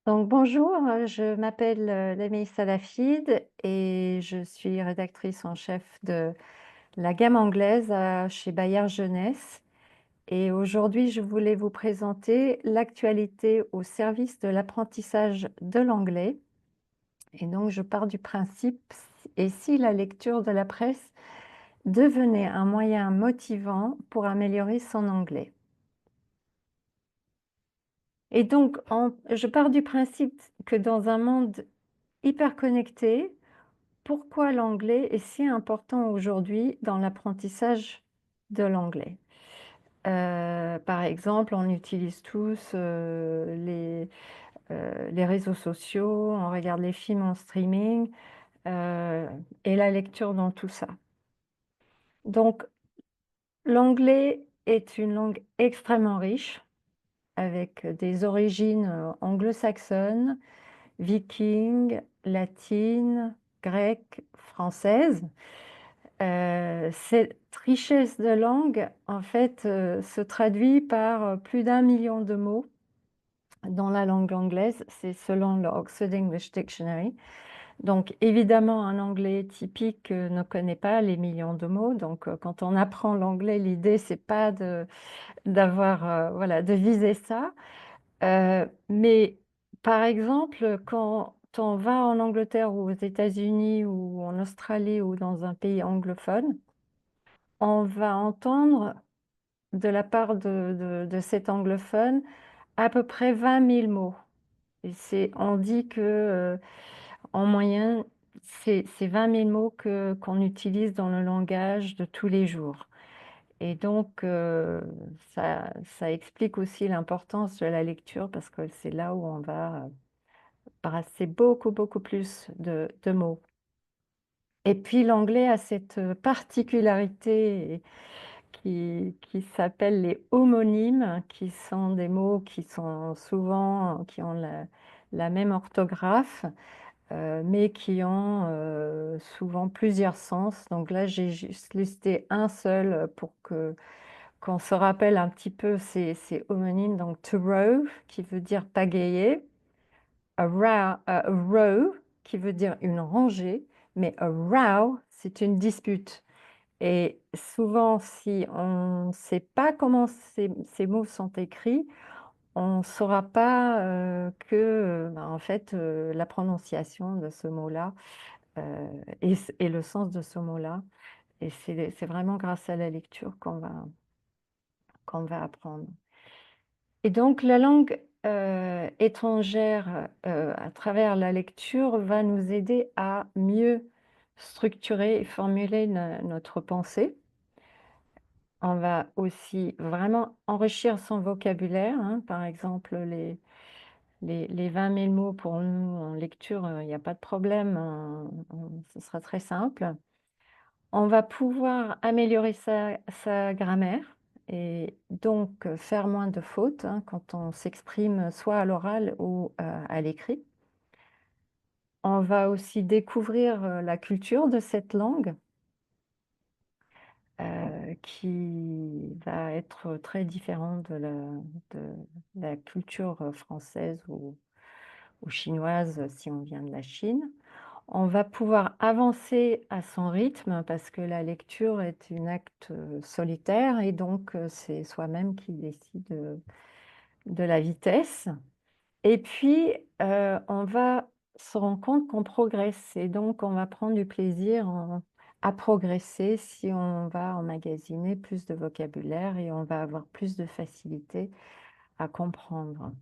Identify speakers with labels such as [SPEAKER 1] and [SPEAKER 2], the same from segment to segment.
[SPEAKER 1] Donc bonjour, je m'appelle, Lamis Salafid et je suis rédactrice en chef de la gamme anglaise, chez Bayard Jeunesse et aujourd'hui je voulais vous présenter l'actualité au service de l'apprentissage de l'anglais et donc je pars du principe et si la lecture de la presse devenait un moyen motivant pour améliorer son anglais? Et donc je pars du principe que dans un monde hyper connecté, pourquoi l'anglais est si important aujourd'hui dans l'apprentissage de l'anglais? Par exemple, on utilise tous, les réseaux sociaux, on regarde les films en streaming, heu et la lecture dans tout ça. Donc l'anglais est une langue extrêmement riche avec des origines, anglo-saxonnes, vikings, latines, grecques, françaises. Cette richesse de langue, en fait, se traduit par, plus d'1 million de mots dans la langue anglaise, c'est selon le Oxford English Dictionary. Donc évidemment, un anglais typique, ne connaît pas les millions de mots, donc quand on apprend l'anglais, l'idée c'est pas d'avoir, voilà, de viser ça. Mais par exemple, quand on va en Angleterre ou aux États-Unis ou en Australie ou dans un pays anglophone, on va entendre de la part de cet anglophone à peu près 20 000 mots et c'est on dit que, en moyenne, c'est 20 000 mots qu'on utilise dans le langage de tous les jours et donc ça explique aussi l'importance de la lecture parce que c'est là où on va, brasser beaucoup, beaucoup plus de mots et puis l'anglais a cette, particularité qui s'appellent les homonymes, qui sont des mots qui sont souvent qui ont la même orthographe, mais qui ont, souvent plusieurs sens. Donc là, j'ai juste listé un seul, pour qu'on se rappelle un petit peu ces homonymes. Donc to row qui veut dire pagayer, a row qui veut dire une rangée, mais a row, c'est une dispute. Et souvent, si on ne sait pas comment ces mots sont écrits, on ne saura pas, en fait, la prononciation de ce mot-là, heu et le sens de ce mot-là et c'est vraiment grâce à la lecture qu'on va apprendre. Et donc la langue, étrangère, à travers la lecture, va nous aider à mieux structurer et formuler notre pensée. On va aussi vraiment enrichir son vocabulaire, hein. Par exemple, les 20 000 mots pour nous en lecture, il y a pas de problème, ce sera très simple. On va pouvoir améliorer sa grammaire et donc faire moins de fautes, hein, quand on s'exprime soit à l'oral ou, à l'écrit. On va aussi découvrir, la culture de cette langue. Qui va être très différent de la culture, française ou chinoise, si on vient de la Chine. On va pouvoir avancer à son rythme parce que la lecture est un acte, solitaire et donc c'est soi-même qui décide, de la vitesse. Et puis, on va se rendre compte qu'on progresse et donc on va prendre du plaisir à progresser si on va emmagasiner plus de vocabulaire et on va avoir plus de facilité à comprendre.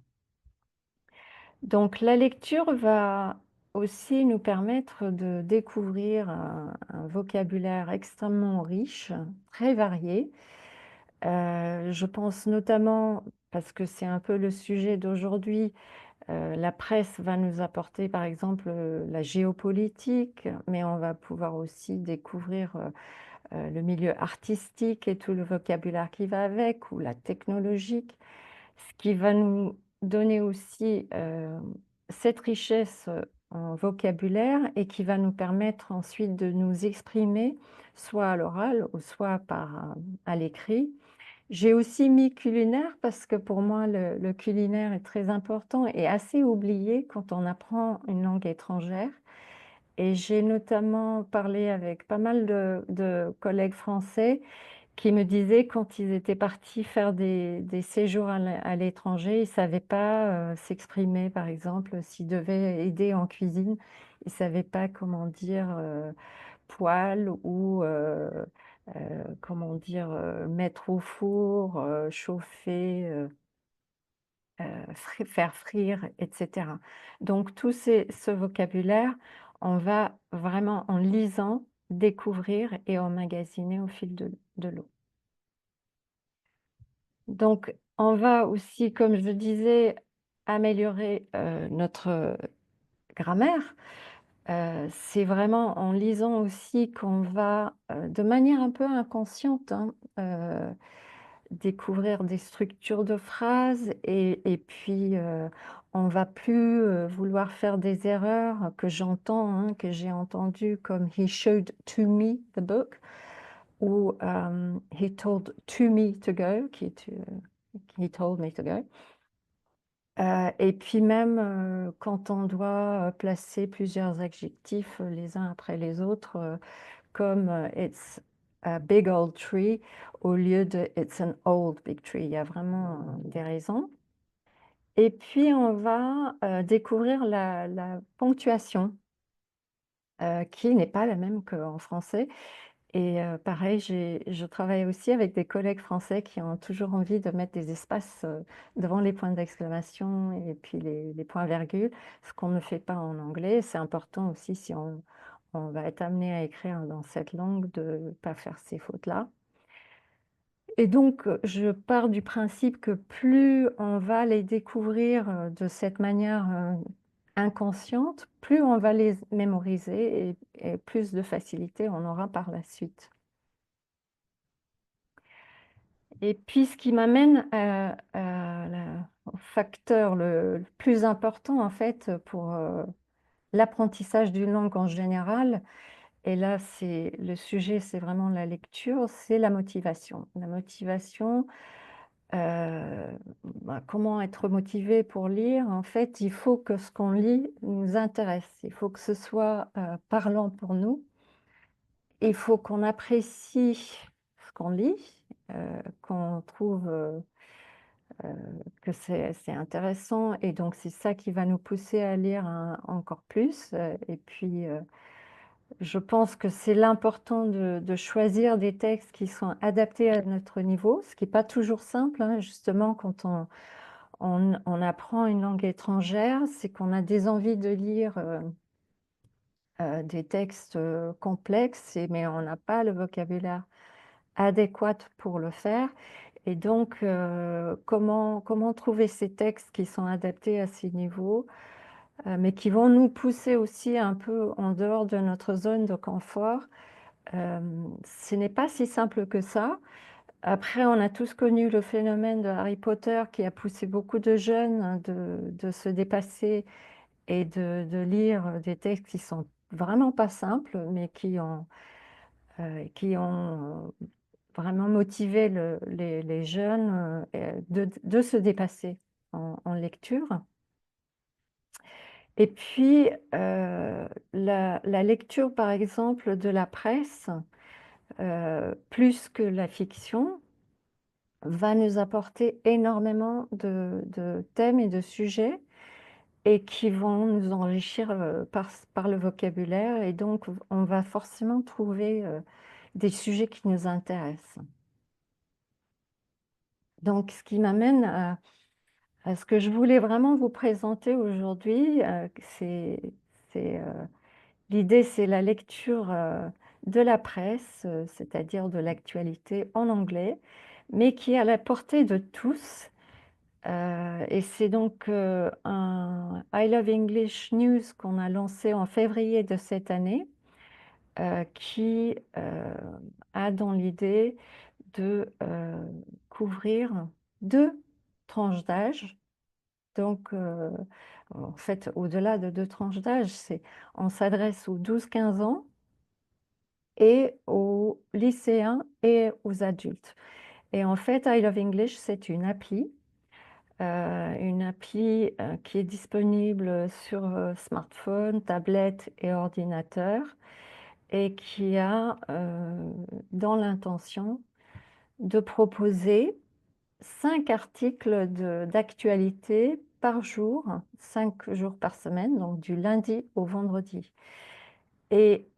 [SPEAKER 1] Donc la lecture va aussi nous permettre de découvrir un vocabulaire extrêmement riche, très varié. Je pense notamment, parce que c'est un peu le sujet d'aujourd'hui, la presse va nous apporter, par exemple, la géopolitique, mais on va pouvoir aussi découvrir, le milieu artistique et tout le vocabulaire qui va avec ou la technologique. Ce qui va nous donner aussi, cette richesse, en vocabulaire et qui va nous permettre ensuite de nous exprimer soit à l'oral ou soit à l'écrit J'ai aussi mis culinaire parce que pour moi, le culinaire est très important et assez oublié quand on apprend une langue étrangère. Et j'ai notamment parlé avec pas mal de collègues français qui me disaient quand ils étaient partis faire des séjours à l'étranger, ils ne savaient pas s'exprimer, par exemple, s'ils devaient aider en cuisine, ils ne savaient pas comment dire poêle ou comment dire mettre au four, chauffer, faire frire, etc. Donc ce vocabulaire, on va vraiment en lisant découvrir et emmagasiner au fil de l'eau. Donc on va aussi, comme je disais, améliorer notre grammaire. C'est vraiment en lisant aussi qu'on va, de manière un peu inconsciente, hein, découvrir des structures de phrases et puis, on va plus, vouloir faire des erreurs que j'entends, hein, que j'ai entendues comme «He showed to me the book» ou «He told to me to go» qui est, «He told me to go». Et puis même, quand on doit, placer plusieurs adjectifs, les uns après les autres, comme, «It's a big old tree» au lieu de «It's an old big tree». Il y a vraiment, des raisons. Et puis on va, découvrir la ponctuation, qui n'est pas la même qu'en français. Et pareil, je travaille aussi avec des collègues français qui ont toujours envie de mettre des espaces, devant les points d'exclamation et puis les points-virgules, ce qu'on ne fait pas en anglais. C'est important aussi si on va être amené à écrire dans cette langue de ne pas faire ces fautes-là. Et donc, je pars du principe que plus on va les découvrir, de cette manière, inconsciente, plus on va les mémoriser et plus de facilité on aura par la suite. Et puis ce qui m'amène au facteur le plus important en fait pour, l'apprentissage d'une langue en général, et là c'est le sujet, c'est vraiment la lecture, c'est la motivation. La motivation, comment être motivé pour lire? En fait, il faut que ce qu'on lit nous intéresse. Il faut que ce soit, parlant pour nous. Il faut qu'on apprécie ce qu'on lit, qu'on trouve, que c'est intéressant et donc c'est ça qui va nous pousser à lire encore plus, et puis, je pense que c'est l'important de choisir des textes qui sont adaptés à notre niveau, ce qui est pas toujours simple, hein, justement quand on apprend une langue étrangère, c'est qu'on a des envies de lire, des textes, complexes mais on n'a pas le vocabulaire adéquat pour le faire et donc comment trouver ces textes qui sont adaptés à ces niveaux, mais qui vont nous pousser aussi un peu en dehors de notre zone de confort. Ce n'est pas si simple que ça. Après, on a tous connu le phénomène de Harry Potter qui a poussé beaucoup de jeunes hein, de se dépasser et de lire des textes qui sont vraiment pas simples, mais qui ont vraiment motivé les jeunes de se dépasser en lecture. Et puis, la lecture, par exemple, de la presse, plus que la fiction, va nous apporter énormément de thèmes et de sujets et qui vont nous enrichir, par le vocabulaire et donc on va forcément trouver, des sujets qui nous intéressent. Donc ce qui m'amène à ce que je voulais vraiment vous présenter aujourd'hui, l'idée c'est la lecture, de la presse, c'est-à-dire de l'actualité en anglais, mais qui est à la portée de tous. Et c'est donc, un I Love English News qu'on a lancé en février de cette année, qui, a dans l'idée de, couvrir 2 tranches d'âge. Donc, en fait, au-delà de 2 tranches d'âge, on s'adresse aux 12-15 ans et aux lycéens et aux adultes. Et en fait, I Love English, c'est une appli qui est disponible sur smartphone, tablette et ordinateur et qui a dans l'intention de proposer 5 articles d'actualité par jour, 5 jours par semaine, donc du lundi au vendredi. Et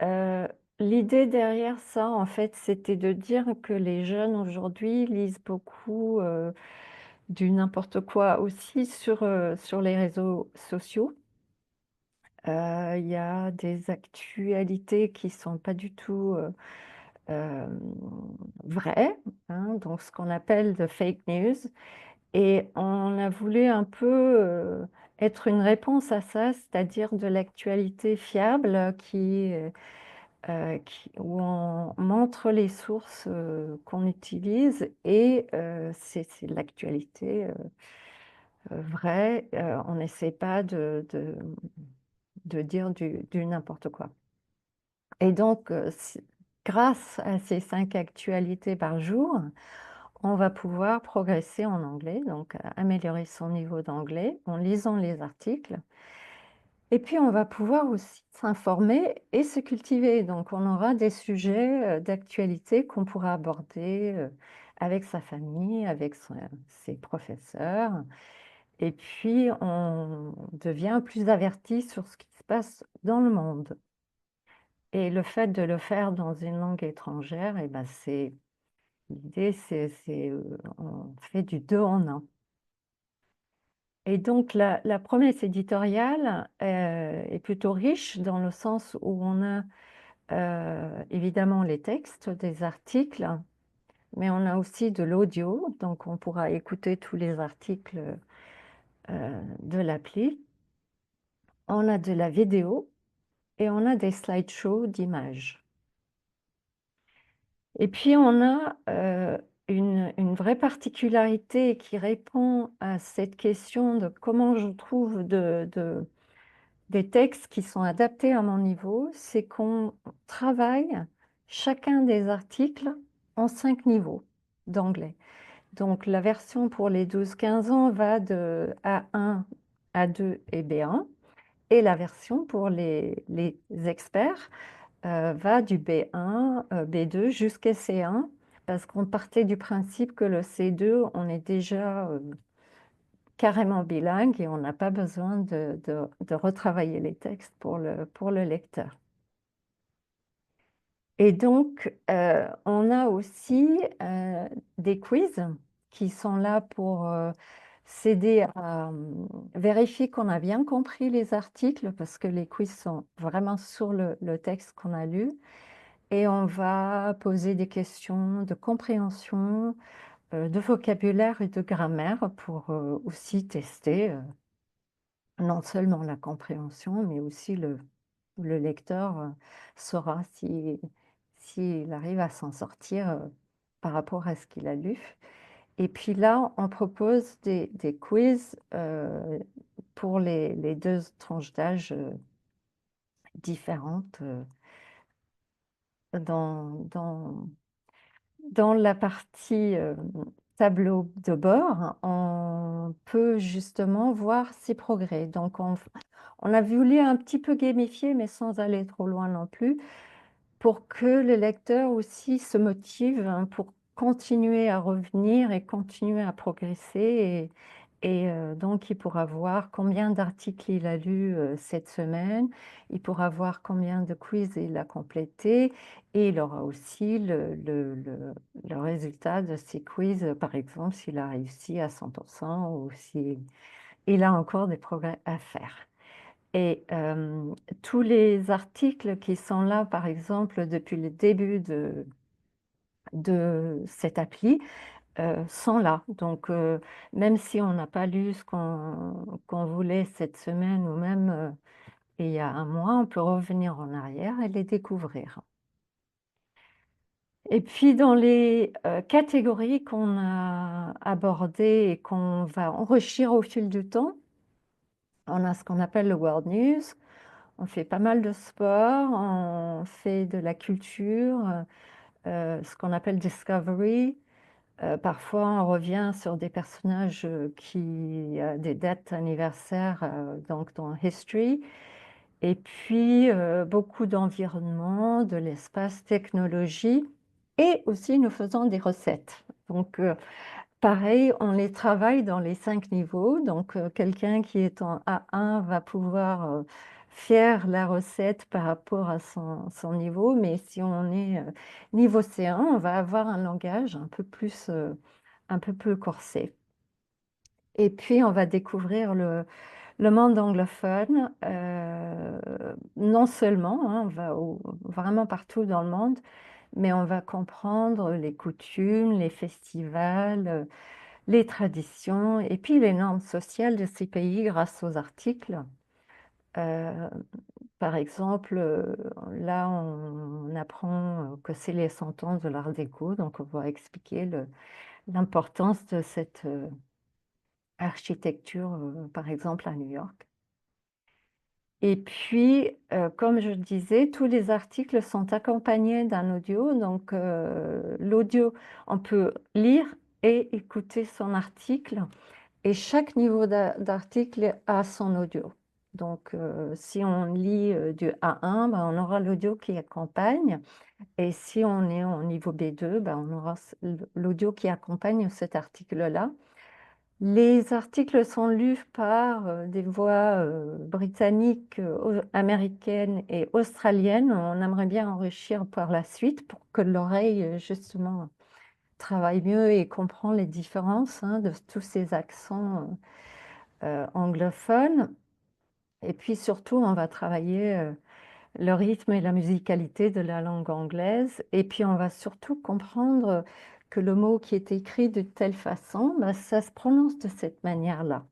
[SPEAKER 1] l'idée derrière ça, en fait, c'était de dire que les jeunes aujourd'hui lisent beaucoup du n'importe quoi aussi sur les réseaux sociaux. Il y a des actualités qui sont pas du tout hem, vraies, hein, donc ce qu'on appelle de fake news. Et on a voulu un peu être une réponse à ça, c'est-à-dire de l'actualité fiable où on montre les sources qu'on utilise et c'est de l'actualité vraie. On n'essaie pas de dire du n'importe quoi. Et donc, grâce à ces 5 actualités par jour, on va pouvoir progresser en anglais, donc améliorer son niveau d'anglais en lisant les articles. Et puis, on va pouvoir aussi s'informer et se cultiver. Donc, on aura des sujets d'actualité qu'on pourra aborder avec sa famille, avec ses professeurs. Et puis, on devient plus averti sur ce qui se passe dans le monde. Et le fait de le faire dans une langue étrangère, et ben, l'idée, on fait du 2 en 1. Et donc la promesse éditoriale est plutôt riche dans le sens où on a évidemment les textes des articles, mais on a aussi de l'audio, donc on pourra écouter tous les articles de l'appli. On a de la vidéo et on a des slideshows d'images. Et puis on a une vraie particularité qui répond à cette question de comment je trouve des textes qui sont adaptés à mon niveau, c'est qu'on travaille chacun des articles en 5 niveaux d'anglais. Donc la version pour les 12-15 ans va de A1, A2 et B1 et la version pour les experts va du B1, B2 jusqu'à C1 parce qu'on partait du principe que le C2, on est déjà carrément bilingue et on n'a pas besoin de retravailler les textes pour le lecteur. Et donc, on a aussi des quiz qui sont là pour s'aider à vérifier qu'on a bien compris les articles parce que les quiz sont vraiment sur le texte qu'on a lu. Et on va poser des questions de compréhension, de vocabulaire et de grammaire pour aussi tester non seulement la compréhension, mais aussi le lecteur saura s'il arrive à s'en sortir par rapport à ce qu'il a lu. Et puis là, on propose des quiz pour les 2 tranches d'âge différentes dans la partie tableau de bord, on peut justement voir ses progrès. Donc on a voulu un petit peu gamifier, mais sans aller trop loin non plus, pour que le lecteur aussi se motive, hein, pour continuer à revenir et continuer à progresser et donc il pourra voir combien d'articles il a lus, cette semaine. Il pourra voir combien de quiz il a complété et il aura aussi le résultat de ces quiz, par exemple, s'il a réussi à 100 ou s'il a encore des progrès à faire. Et tous les articles qui sont là, par exemple, depuis le début de cette appli, sont là. Donc même si on n'a pas lu ce qu'on voulait cette semaine ou même, il y a un mois, on peut revenir en arrière et les découvrir. Et puis dans les catégories qu'on a abordées et qu'on va enrichir au fil du temps, on a ce qu'on appelle le world news. On fait pas mal de sport, on fait de la culture, ce qu'on appelle discovery. Parfois, on revient sur des personnages qui des dates anniversaires donc dans History. Et puis, beaucoup d'environnement, de l'espace, technologie. Et aussi, nous faisons des recettes. Donc, pareil, on les travaille dans les 5 niveaux. Donc, quelqu'un qui est en A1 va pouvoir faire la recette par rapport à son niveau. Mais si on est niveau C1, on va avoir un langage un peu plus corsé. Et puis, on va découvrir le monde anglophone, non seulement, hein, on va vraiment partout dans le monde, mais on va comprendre les coutumes, les festivals, les traditions et puis les normes sociales de ces pays grâce aux articles. Euh, Par exemple, là, on apprend que c'est les 100 ans de l'Art déco, donc on va expliquer l'importance de cette architecture, par exemple à New York. Et puis, comme je disais, tous les articles sont accompagnés d'un audio. Donc, l'audio, on peut lire et écouter son article. Et chaque niveau d'article a son audio. Donc, si on lit du A1, ben, on aura l'audio qui accompagne. Et si on est au niveau B2, ben, on aura l'audio qui accompagne cet article-là. Les articles sont lus par des voix britanniques, américaines et australiennes. On aimerait bien enrichir par la suite pour que l'oreille, justement, travaille mieux et comprend les différences hein, de tous ces accents anglophones. Et puis surtout, on va travailler le rythme et la musicalité de la langue anglaise. Et puis on va surtout comprendre que le mot qui est écrit de telle façon, ben, ça se prononce de cette manière-là.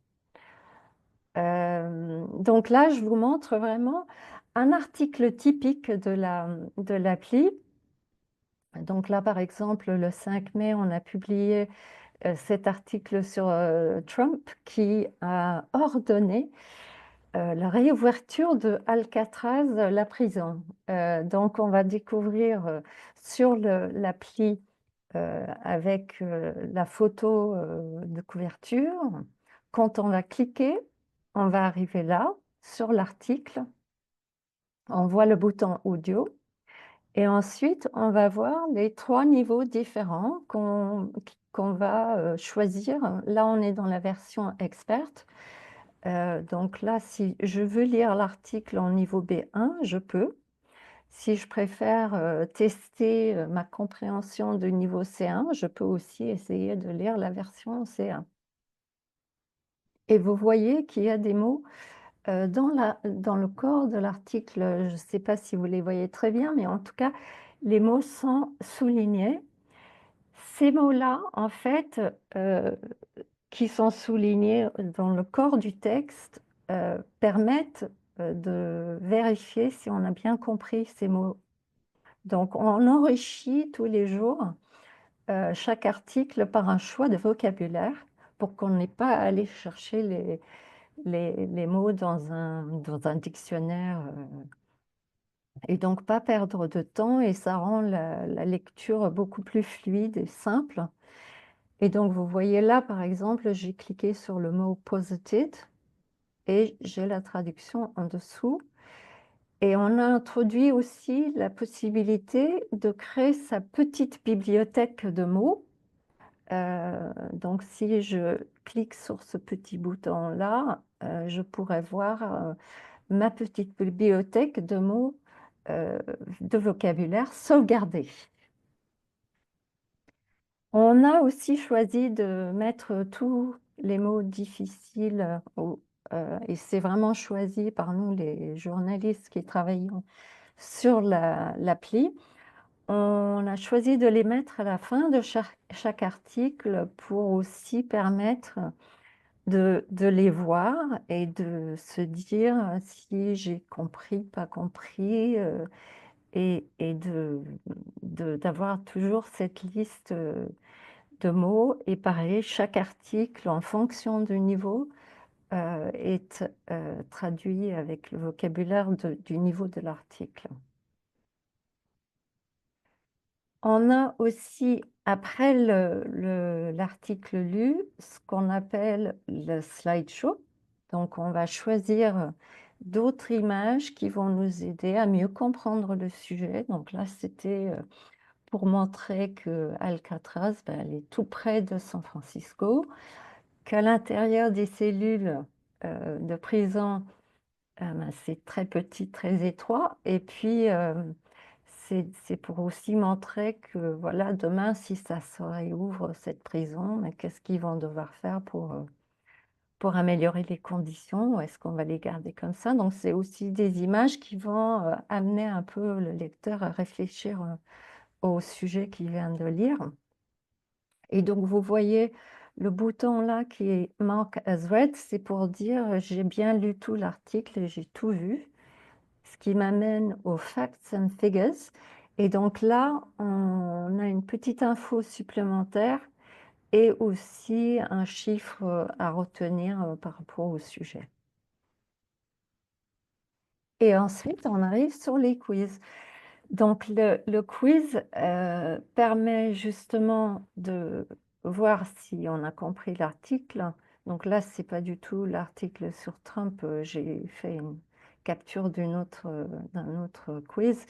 [SPEAKER 1] Donc là, je vous montre vraiment un article typique de l'appli. Donc là, par exemple, le 5 mai, on a publié cet article sur Trump qui a ordonné la réouverture de Alcatraz, la prison. Donc, on va découvrir sur l'appli avec la photo de couverture. Quand on va cliquer, on va arriver là, sur l'article. On voit le bouton audio. Et ensuite, on va voir les 3 niveaux différents qu'on va choisir. Là, on est dans la version experte. Donc là, si je veux lire l'article en niveau B1, je peux. Si je préfère tester ma compréhension de niveau C1, je peux aussi essayer de lire la version C1. Et vous voyez qu'il y a des mots dans le corps de l'article. Je ne sais pas si vous les voyez très bien, mais en tout cas, les mots sont soulignés. Ces mots-là, en fait, qui sont soulignés dans le corps du texte, permettent de vérifier si on a bien compris ces mots. Donc, on enrichit tous les jours chaque article par un choix de vocabulaire pour qu'on n'ait pas à aller chercher les mots dans un dictionnaire et donc pas perdre de temps et ça rend la lecture beaucoup plus fluide et simple. Et donc, vous voyez là, par exemple, j'ai cliqué sur le mot posited et j'ai la traduction en dessous. Et on a introduit aussi la possibilité de créer sa petite bibliothèque de mots. Donc, si je clique sur ce petit bouton-là, je pourrais voir ma petite bibliothèque de mots de vocabulaire sauvegardée. On a aussi choisi de mettre tous les mots difficiles, et c'est vraiment choisi par nous, les journalistes qui travaillons sur l'appli. On a choisi de les mettre à la fin de chaque article pour aussi permettre de les voir et de se dire si j'ai compris, pas compris, et d'avoir toujours cette liste de mots. Et pareil, chaque article, en fonction du niveau, est traduit avec le vocabulaire du niveau de l'article. On a aussi, après l'article lu, ce qu'on appelle le slideshow. Donc on va choisir d'autres images qui vont nous aider à mieux comprendre le sujet. Donc là, c'était, pour montrer qu'Alcatraz, ben, elle est tout près de San Francisco, qu'à l'intérieur des cellules, de prison, ben, c'est très petit, très étroit et puis, c'est pour aussi montrer que, voilà, demain, si ça se réouvre cette prison, mais qu'est-ce qu'ils vont devoir faire pour améliorer les conditions? Ou est-ce qu'on va les garder comme ça? Donc c'est aussi des images qui vont, amener un peu le lecteur à réfléchir, au sujet qu'il vient de lire. Et donc vous voyez le bouton là qui est Mark as read, c'est pour dire, j'ai bien lu tout l'article et j'ai tout vu. Ce qui m'amène aux facts and figures et donc là, on a une petite info supplémentaire et aussi un chiffre, à retenir, par rapport au sujet. Et ensuite, on arrive sur les quiz. Donc le quiz, permet justement de voir si on a compris l'article. Donc là, c'est pas du tout l'article sur Trump, j'ai fait une capture d'un autre quiz.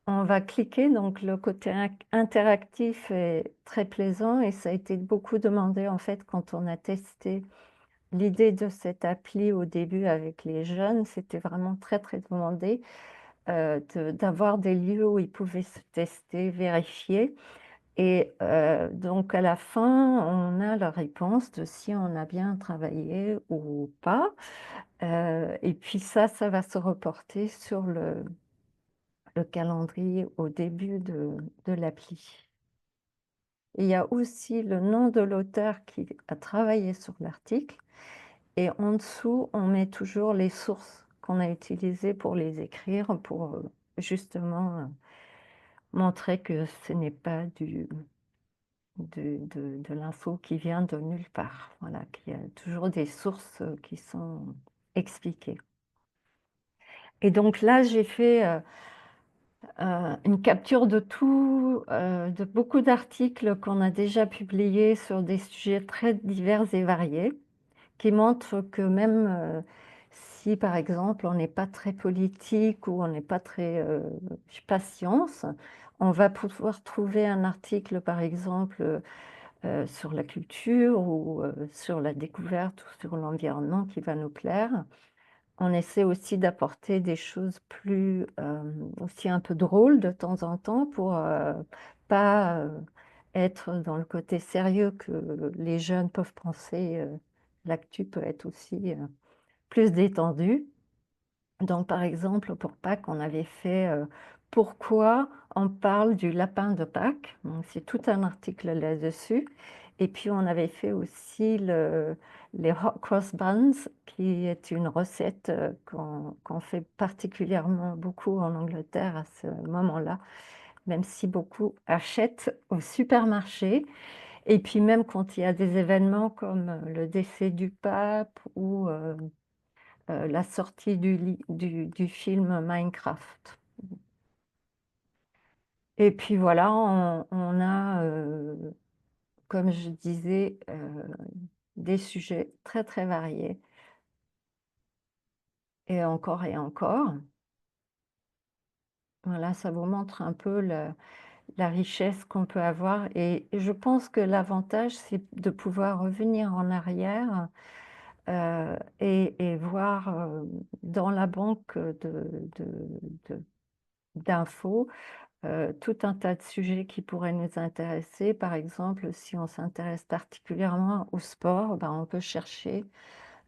[SPEAKER 1] On va cliquer, donc le côté interactif est très plaisant et ça a été beaucoup demandé en fait quand on a testé l'idée de cette appli au début avec les jeunes, c'était vraiment très, très demandé, d'avoir des lieux où ils pouvaient se tester, vérifier et donc à la fin, on a la réponse de si on a bien travaillé ou pas, et puis ça va se reporter sur le calendrier au début de l'appli. Il y a aussi le nom de l'auteur qui a travaillé sur l'article et en dessous, on met toujours les sources qu'on a utilisées pour les écrire, pour, justement, montrer que ce n'est pas de l'info qui vient de nulle part. Voilà, qu'il y a toujours des sources, qui sont expliquées. Et donc là, j'ai fait, une capture de tout, de beaucoup d'articles qu'on a déjà publiés sur des sujets très divers et variés, qui montrent que même, si par exemple on n'est pas très politique ou on n'est pas très, je sais pas, science, on va pouvoir trouver un article par exemple, sur la culture ou, sur la découverte ou sur l'environnement qui va nous plaire. On essaie aussi d'apporter des choses plus, aussi un peu drôles de temps en temps pour, pas, être dans le côté sérieux que les jeunes peuvent penser, l'actu peut être aussi, plus détendue. Donc par exemple, pour Pâques, on avait fait, «Pourquoi on parle du lapin de Pâques?» donc c'est tout un article là-dessus et puis on avait fait aussi les hot cross buns qui est une recette, qu'on fait particulièrement beaucoup en Angleterre à ce moment-là, même si beaucoup achètent au supermarché et puis même quand il y a des événements comme, le décès du pape ou, la sortie du film Minecraft. Et puis voilà, on a, comme je disais, des sujets très, très variés et encore et encore. Voilà, ça vous montre un peu la richesse qu'on peut avoir et je pense que l'avantage, c'est de pouvoir revenir en arrière, et voir, dans la banque, de d'infos, tout un tas de sujets qui pourraient nous intéresser. Par exemple, si on s'intéresse particulièrement au sport, ben, on peut chercher,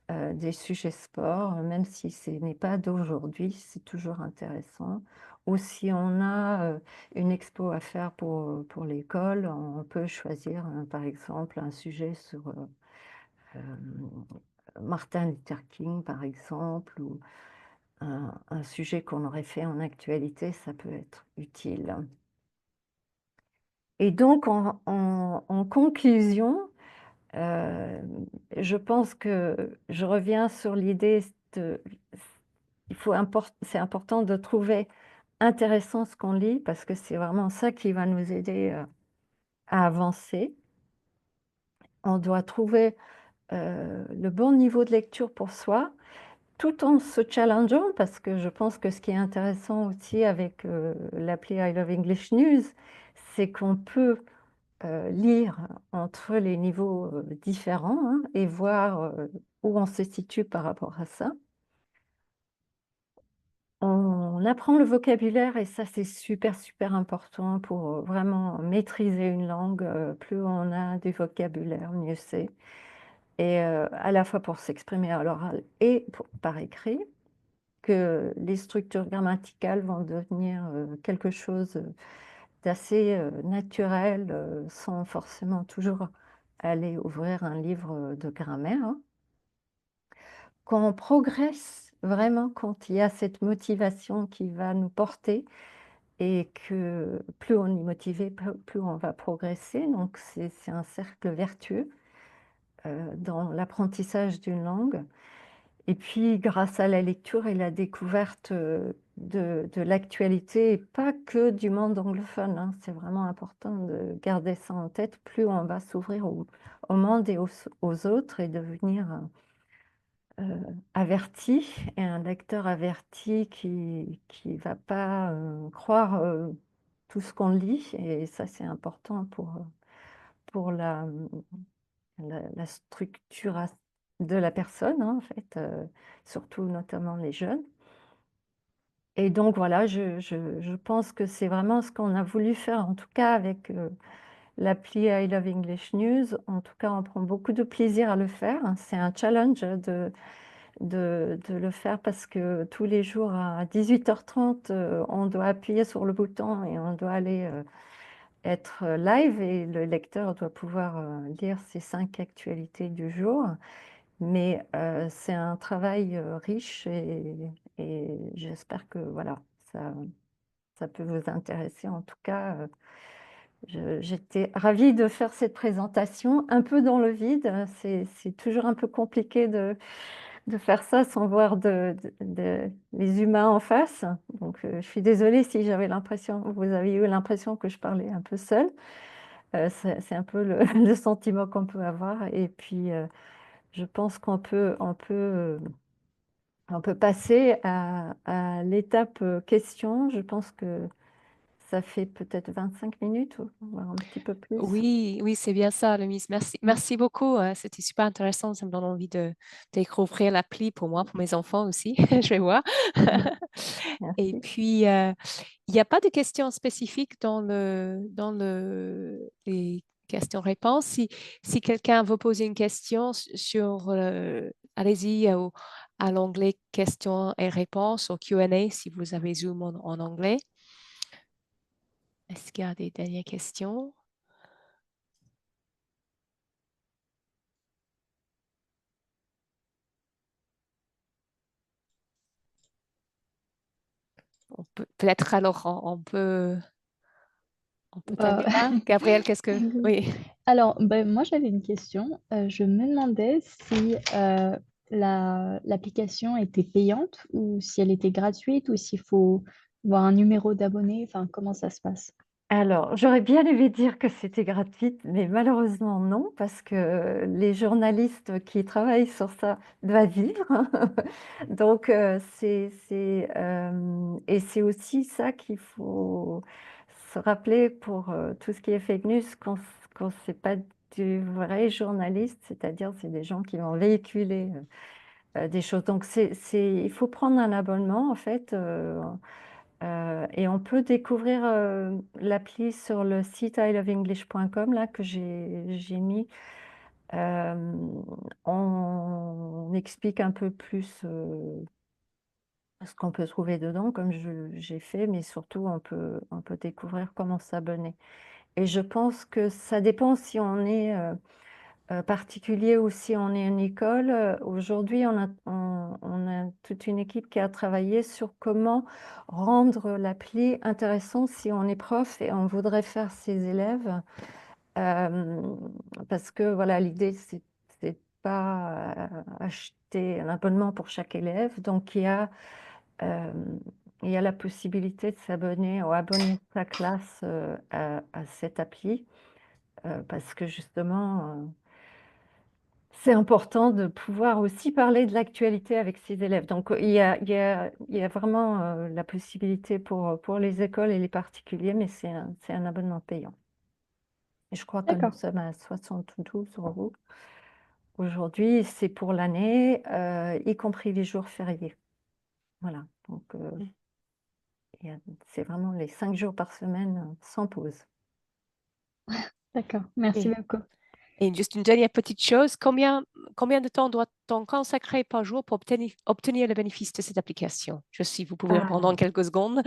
[SPEAKER 1] des sujets sport, même si ce n'est pas d'aujourd'hui, c'est toujours intéressant. Ou si on a, une expo à faire pour l'école, on peut choisir, par exemple, un sujet sur, hem, Martin Luther King, par exemple, ou un sujet qu'on aurait fait en actualité, ça peut être utile. Et donc en conclusion, je pense que je reviens sur l'idée de c'est important de trouver intéressant ce qu'on lit parce que c'est vraiment ça qui va nous aider, à avancer. On doit trouver, le bon niveau de lecture pour soi, tout en se challengeant parce que je pense que ce qui est intéressant aussi avec, l'appli I Love English News, c'est qu'on peut, lire entre les niveaux, différents, hein, et voir, où on se situe par rapport à ça. On apprend le vocabulaire et ça, c'est super, super important pour, vraiment maîtriser une langue, plus on a du vocabulaire, mieux c'est et à la fois pour s'exprimer à l'oral et pour par écrit, que les structures grammaticales vont devenir, quelque chose, d'assez, naturel, sans forcément toujours aller ouvrir un livre, de grammaire, hein. Quand on progresse vraiment, quand il y a cette motivation qui va nous porter et que plus on est motivé, plus on va progresser, donc c'est un cercle vertueux, dans l'apprentissage d'une langue et puis grâce à la lecture et la découverte, de l'actualité et pas que du monde anglophone, hein. C'est vraiment important de garder ça en tête. Plus on va s'ouvrir au monde et aux autres et devenir, averti et un lecteur averti qui va pas, croire, tout ce qu'on lit et ça, c'est important pour la structuration de la personne, hein, en fait, surtout notamment les jeunes et donc voilà, je pense que c'est vraiment ce qu'on a voulu faire, en tout cas avec, l'appli I Love English News. En tout cas, on prend beaucoup de plaisir à le faire, hein. C'est un challenge de le faire parce que tous les jours à 18h30, on doit appuyer sur le bouton et on doit aller, être, live et le lecteur doit pouvoir, lire ces 5 actualités du jour. Mais, c'est un travail, riche et j'espère que voilà, ça ça peut vous intéresser. En tout cas, j'étais ravie de faire cette présentation un peu dans le vide. C'est toujours un peu compliqué de faire ça sans voir les humains en face. Donc, je suis désolée si j'avais l'impression vous avez eu l'impression que je parlais un peu seule. C'est un peu le le sentiment qu'on peut avoir et puis, je pense on peut passer à l'étape, questions. Je pense que ça fait peut-être 25 minutes ou voire un petit peu plus.
[SPEAKER 2] Oui, oui, c'est bien ça, Lemise. Merci,
[SPEAKER 1] Mmh.
[SPEAKER 2] merci beaucoup. C'était super intéressant. Ça me donne envie de découvrir l'appli pour moi, pour mes enfants aussi. Je vais voir. Et
[SPEAKER 1] Merci.
[SPEAKER 2] puis, il n'y a pas de questions spécifiques les questions-réponses. Si quelqu'un veut poser une question sur, allez-y à l'onglet questions et réponses au Q&A si vous avez Zoom en anglais. Est-ce qu'il y a des dernières questions? Peut-être alors on peut
[SPEAKER 3] Bah,
[SPEAKER 2] terminer là. Gabriel, qu'est-ce que... Oui.
[SPEAKER 3] alors, ben, moi j'avais une question. Je me demandais si l'application était payante ou si elle était gratuite ou s'il faut avoir un numéro d'abonné. Enfin, comment ça se passe?
[SPEAKER 1] Alors, j'aurais bien aimé dire que c'était gratuit, mais malheureusement non, parce que les journalistes qui travaillent sur ça doivent vivre. Donc, et c'est aussi ça qu'il faut se rappeler pour, tout ce qui est fake news, quand c'est pas du vrai journaliste, c'est-à-dire c'est des gens qui vont véhiculer, des choses. Donc il faut prendre un abonnement en fait, et on peut découvrir, l'appli sur le site iloveenglish.com là que j'ai mis. On explique un peu plus, ce qu'on peut trouver dedans comme j'ai fait, mais surtout on peut découvrir comment s'abonner et je pense que ça dépend si on est, particulier ou si on est une école. Aujourd'hui, on a toute une équipe qui a travaillé sur comment rendre l'appli intéressant si on est prof et on voudrait faire ses élèves. Hem, Parce que voilà, l'idée c'est pas, acheter un abonnement pour chaque élève. Donc il y a, hem, il y a la possibilité de s'abonner ou abonner sa classe à cette appli parce que justement, c'est important de pouvoir aussi parler de l'actualité avec ses élèves. Donc, il y a vraiment la possibilité pour les écoles et les particuliers, mais c'est un abonnement payant. Et je crois que nous
[SPEAKER 3] D'accord.
[SPEAKER 1] sommes à 72 euros. Aujourd'hui, c'est pour l'année, y compris les jours fériés. Voilà, donc
[SPEAKER 2] Mm.
[SPEAKER 1] c'est vraiment les 5 jours par semaine sans pause.
[SPEAKER 3] D'accord. Merci
[SPEAKER 2] Et,
[SPEAKER 3] beaucoup.
[SPEAKER 2] et juste une dernière petite chose, combien de temps doit-on consacrer par jour pour obtenir le bénéfice de cette application? Si vous pouvez répondre en
[SPEAKER 1] Ah,
[SPEAKER 2] quelques secondes.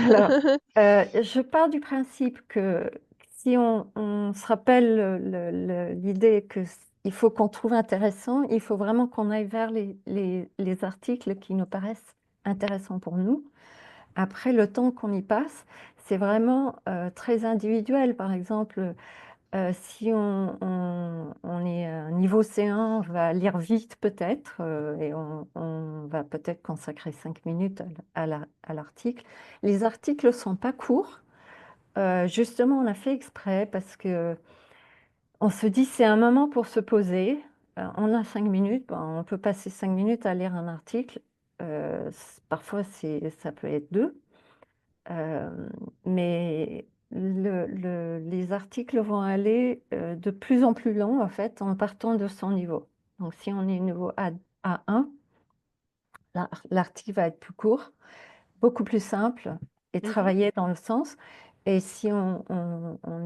[SPEAKER 1] alors, je pars du principe que si on se rappelle l'idée qu'il faut qu'on trouve intéressant, il faut vraiment qu'on aille vers les articles qui nous paraissent intéressants pour nous. Après, le temps qu'on y passe, c'est vraiment très individuel. Par exemple, si on est niveau C1, on va lire vite peut-être et on va peut-être consacrer 5 minutes à l'article. Les articles ne sont pas courts. Justement, on a fait exprès parce que on se dit c'est un moment pour se poser. On a 5 minutes, ben, on peut passer 5 minutes à lire un article. Parfois, ça peut être deux. Mais les articles vont aller de plus en plus longs, en fait, en partant de son niveau. Donc, si on est niveau A1, l'article va être plus court, beaucoup plus simple et
[SPEAKER 2] Mhm,
[SPEAKER 1] travailler dans le sens. Et si on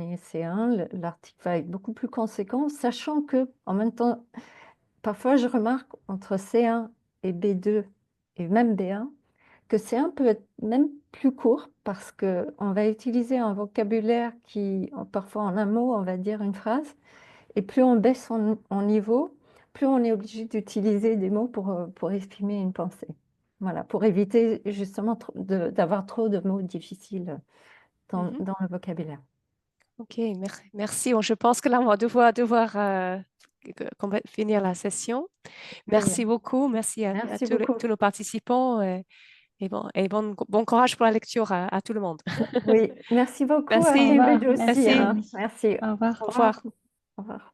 [SPEAKER 1] est C1, l'article va être beaucoup plus conséquent, sachant que, en même temps, parfois je remarque entre C1 et B2 et même B1, que C1 peut être même plus court parce qu'on va utiliser un vocabulaire qui, parfois en un mot, on va dire une phrase, et plus on baisse en niveau, plus on est obligé d'utiliser des mots pour exprimer une pensée. Voilà, pour éviter justement d'avoir trop de mots difficiles
[SPEAKER 2] mhm.
[SPEAKER 1] dans le vocabulaire.
[SPEAKER 2] Ok, merci. Bon, je pense que là, on va devoir finir la session.
[SPEAKER 1] Très bien.
[SPEAKER 2] Merci beaucoup. Merci à
[SPEAKER 1] Merci beaucoup.
[SPEAKER 2] tous nos participants. Et bon courage pour la lecture à tout le monde.
[SPEAKER 1] Oui, merci beaucoup à
[SPEAKER 3] Au
[SPEAKER 2] Merci.
[SPEAKER 3] revoir.
[SPEAKER 1] Ingrid aussi,
[SPEAKER 3] Merci,
[SPEAKER 2] Merci.
[SPEAKER 1] hein.
[SPEAKER 3] Annie.
[SPEAKER 1] Merci.
[SPEAKER 3] Au revoir.
[SPEAKER 1] Au
[SPEAKER 2] Au
[SPEAKER 1] revoir.
[SPEAKER 2] revoir.
[SPEAKER 1] Au revoir.